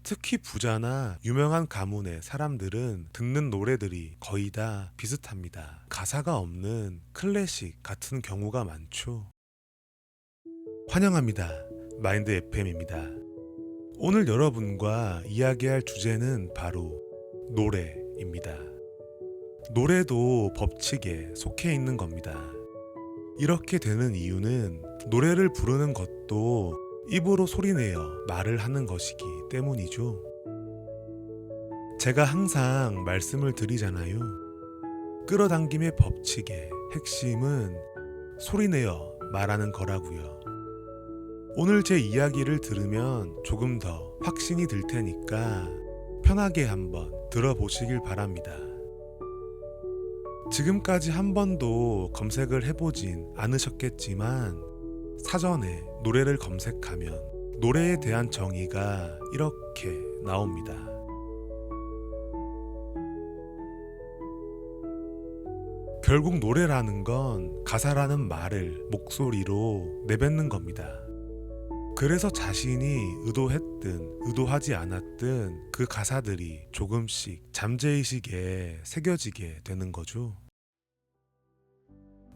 특히 부자나 유명한 가문의 사람들은 듣는 노래들이 거의 다 비슷합니다. 가사가 없는 클래식 같은 경우가 많죠. 환영합니다. 마인드 FM입니다. 오늘 여러분과 이야기할 주제는 바로 노래입니다. 노래도 법칙에 속해 있는 겁니다. 이렇게 되는 이유는 노래를 부르는 것도 입으로 소리내어 말을 하는 것이기 때문이죠. 제가 항상 말씀을 드리잖아요. 끌어당김의 법칙의 핵심은 소리내어 말하는 거라고요. 오늘 제 이야기를 들으면 조금 더 확신이 들 테니까 편하게 한번 들어보시길 바랍니다. 지금까지 한 번도 검색을 해보진 않으셨겠지만 사전에 노래를 검색하면 노래에 대한 정의가 이렇게 나옵니다. 결국 노래라는 건 가사라는 말을 목소리로 내뱉는 겁니다. 그래서 자신이 의도했든 의도하지 않았든 그 가사들이 조금씩 잠재의식에 새겨지게 되는 거죠.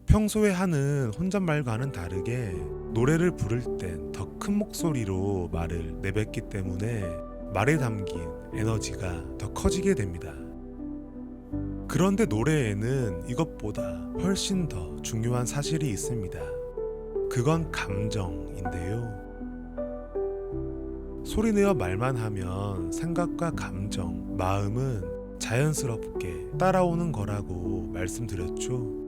평소에 하는 혼잣말과는 다르게 노래를 부를 땐 더 큰 목소리로 말을 내뱉기 때문에 말에 담긴 에너지가 더 커지게 됩니다. 그런데 노래에는 이것보다 훨씬 더 중요한 사실이 있습니다. 그건 감정인데요. 소리내어 말만 하면 생각과 감정, 마음은 자연스럽게 따라오는 거라고 말씀드렸죠.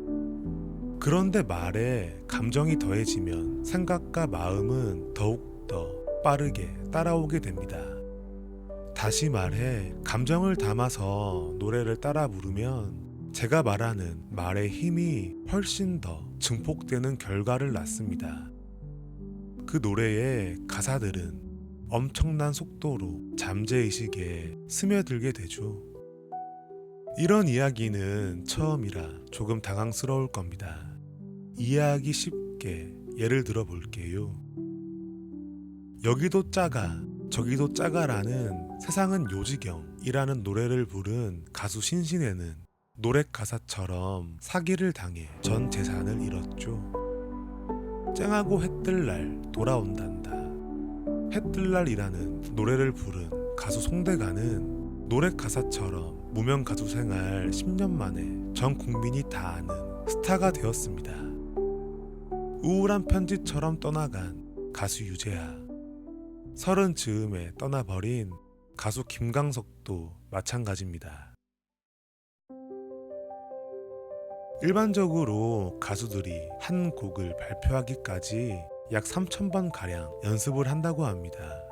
그런데 말에 감정이 더해지면 생각과 마음은 더욱더 빠르게 따라오게 됩니다. 다시 말해, 감정을 담아서 노래를 따라 부르면 제가 말하는 말의 힘이 훨씬 더 증폭되는 결과를 낳습니다. 그 노래의 가사들은 엄청난 속도로 잠재의식에 스며들게 되죠. 이런 이야기는 처음이라 조금 당황스러울 겁니다. 이해하기 쉽게 예를 들어 볼게요. 여기도 작아 저기도 작아라는 세상은 요지경이라는 노래를 부른 가수 신신애는 노래 가사처럼 사기를 당해 전 재산을 잃었죠. 쨍하고 해뜰 날 돌아온단다. 해뜰 날이라는 노래를 부른 가수 송대가는 노래 가사처럼 무명 가수 생활 10년 만에 전 국민이 다 아는 스타가 되었습니다. 우울한 편지처럼 떠나간 가수 유재하, 서른 즈음에 떠나버린 가수 김광석도 마찬가지입니다. 일반적으로 가수들이 한 곡을 발표하기까지 약 3,000번 가량 연습을 한다고 합니다.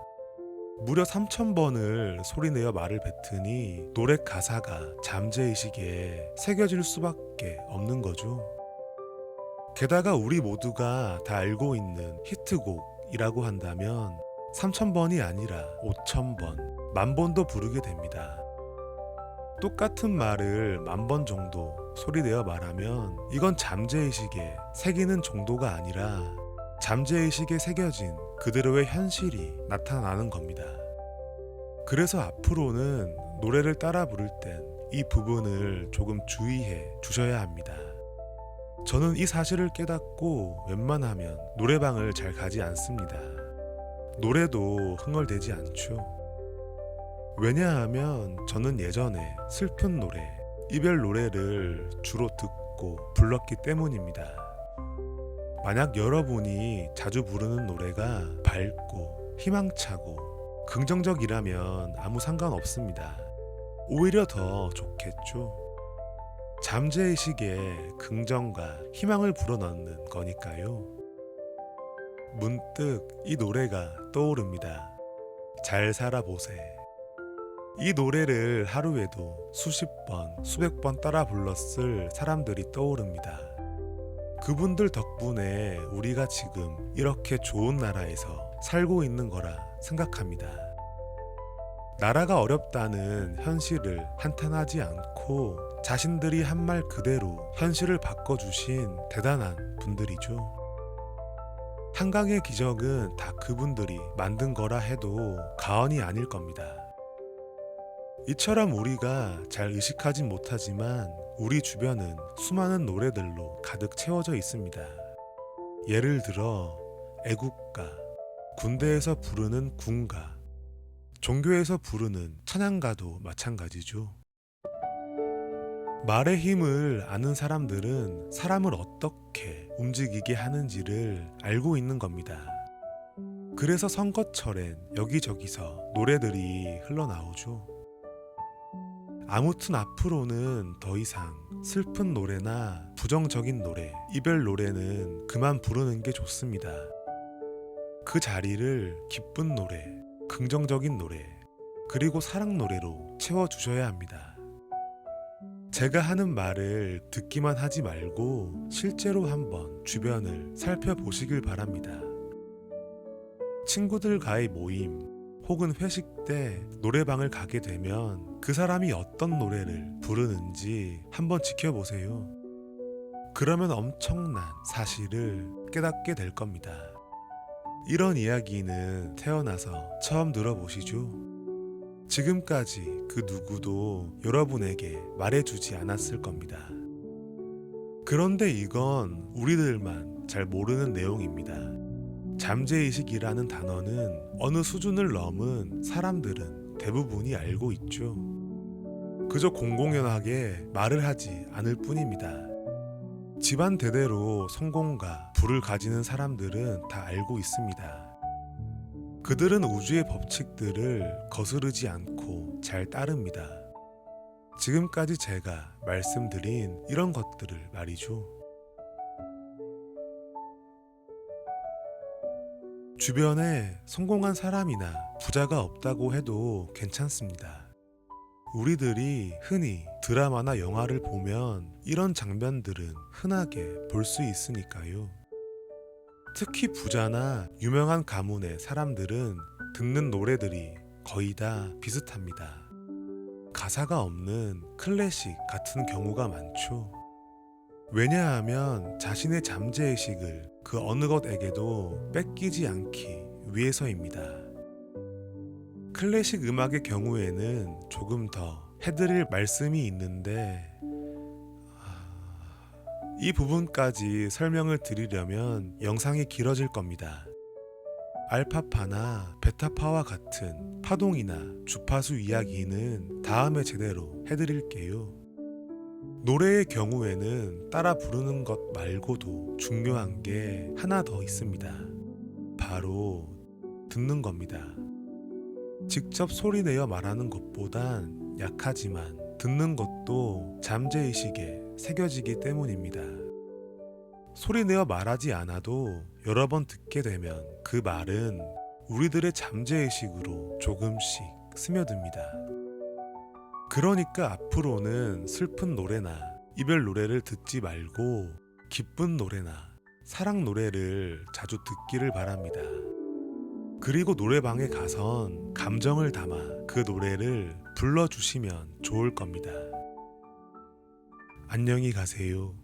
무려 3,000번을 소리내어 말을 뱉으니 노래 가사가 잠재의식에 새겨질 수밖에 없는 거죠. 게다가 우리 모두가 다 알고 있는 히트곡이라고 한다면 3,000번이 아니라 5,000번, 10,000번도 부르게 됩니다. 똑같은 말을 10,000번 정도 소리내어 말하면 이건 잠재의식에 새기는 정도가 아니라 잠재의식에 새겨진 그대로의 현실이 나타나는 겁니다. 그래서 앞으로는 노래를 따라 부를 땐 이 부분을 조금 주의해 주셔야 합니다. 저는 이 사실을 깨닫고 웬만하면 노래방을 잘 가지 않습니다. 노래도 흥얼대지 않죠. 왜냐하면 저는 예전에 슬픈 노래, 이별 노래를 주로 듣고 불렀기 때문입니다. 만약 여러분이 자주 부르는 노래가 밝고 희망차고 긍정적이라면 아무 상관없습니다. 오히려 더 좋겠죠. 잠재의식에 긍정과 희망을 불어넣는 거니까요. 문득 이 노래가 떠오릅니다. 잘 살아보세. 이 노래를 하루에도 수십 번, 수백 번 따라 불렀을 사람들이 떠오릅니다. 그분들 덕분에 우리가 지금 이렇게 좋은 나라에서 살고 있는 거라 생각합니다. 나라가 어렵다는 현실을 한탄하지 않고 자신들이 한 말 그대로 현실을 바꿔주신 대단한 분들이죠. 한강의 기적은 다 그분들이 만든 거라 해도 과언이 아닐 겁니다. 이처럼 우리가 잘 의식하진 못하지만 우리 주변은 수많은 노래들로 가득 채워져 있습니다. 예를 들어 애국가, 군대에서 부르는 군가, 종교에서 부르는 찬양가도 마찬가지죠. 말의 힘을 아는 사람들은 사람을 어떻게 움직이게 하는지를 알고 있는 겁니다. 그래서 선거철엔 여기저기서 노래들이 흘러나오죠. 아무튼 앞으로는 더 이상 슬픈 노래나 부정적인 노래, 이별 노래는 그만 부르는 게 좋습니다. 그 자리를 기쁜 노래, 긍정적인 노래, 그리고 사랑 노래로 채워주셔야 합니다. 제가 하는 말을 듣기만 하지 말고 실제로 한번 주변을 살펴보시길 바랍니다. 친구들과의 모임 혹은 회식 때 노래방을 가게 되면 그 사람이 어떤 노래를 부르는지 한번 지켜보세요. 그러면 엄청난 사실을 깨닫게 될 겁니다. 이런 이야기는 태어나서 처음 들어보시죠? 지금까지 그 누구도 여러분에게 말해주지 않았을 겁니다. 그런데 이건 우리들만 잘 모르는 내용입니다. 잠재의식이라는 단어는 어느 수준을 넘은 사람들은 대부분이 알고 있죠. 그저 공공연하게 말을 하지 않을 뿐입니다. 집안 대대로 성공과 부를 가지는 사람들은 다 알고 있습니다. 그들은 우주의 법칙들을 거스르지 않고 잘 따릅니다. 지금까지 제가 말씀드린 이런 것들을 말이죠. 주변에 성공한 사람이나 부자가 없다고 해도 괜찮습니다. 우리들이 흔히 드라마나 영화를 보면 이런 장면들은 흔하게 볼 수 있으니까요. 특히 부자나 유명한 가문의 사람들은 듣는 노래들이 거의 다 비슷합니다. 가사가 없는 클래식 같은 경우가 많죠. 왜냐하면 자신의 잠재의식을 그 어느 것에게도 뺏기지 않기 위해서입니다. 클래식 음악의 경우에는 조금 더 해드릴 말씀이 있는데 이 부분까지 설명을 드리려면 영상이 길어질 겁니다. 알파파나 베타파와 같은 파동이나 주파수 이야기는 다음에 제대로 해드릴게요. 노래의 경우에는 따라 부르는 것 말고도 중요한 게 하나 더 있습니다. 바로 듣는 겁니다. 직접 소리내어 말하는 것보단 약하지만 듣는 것도 잠재의식에 새겨지기 때문입니다. 소리내어 말하지 않아도 여러 번 듣게 되면 그 말은 우리들의 잠재의식으로 조금씩 스며듭니다. 그러니까 앞으로는 슬픈 노래나 이별 노래를 듣지 말고 기쁜 노래나 사랑 노래를 자주 듣기를 바랍니다. 그리고 노래방에 가선 감정을 담아 그 노래를 불러주시면 좋을 겁니다. 안녕히 가세요.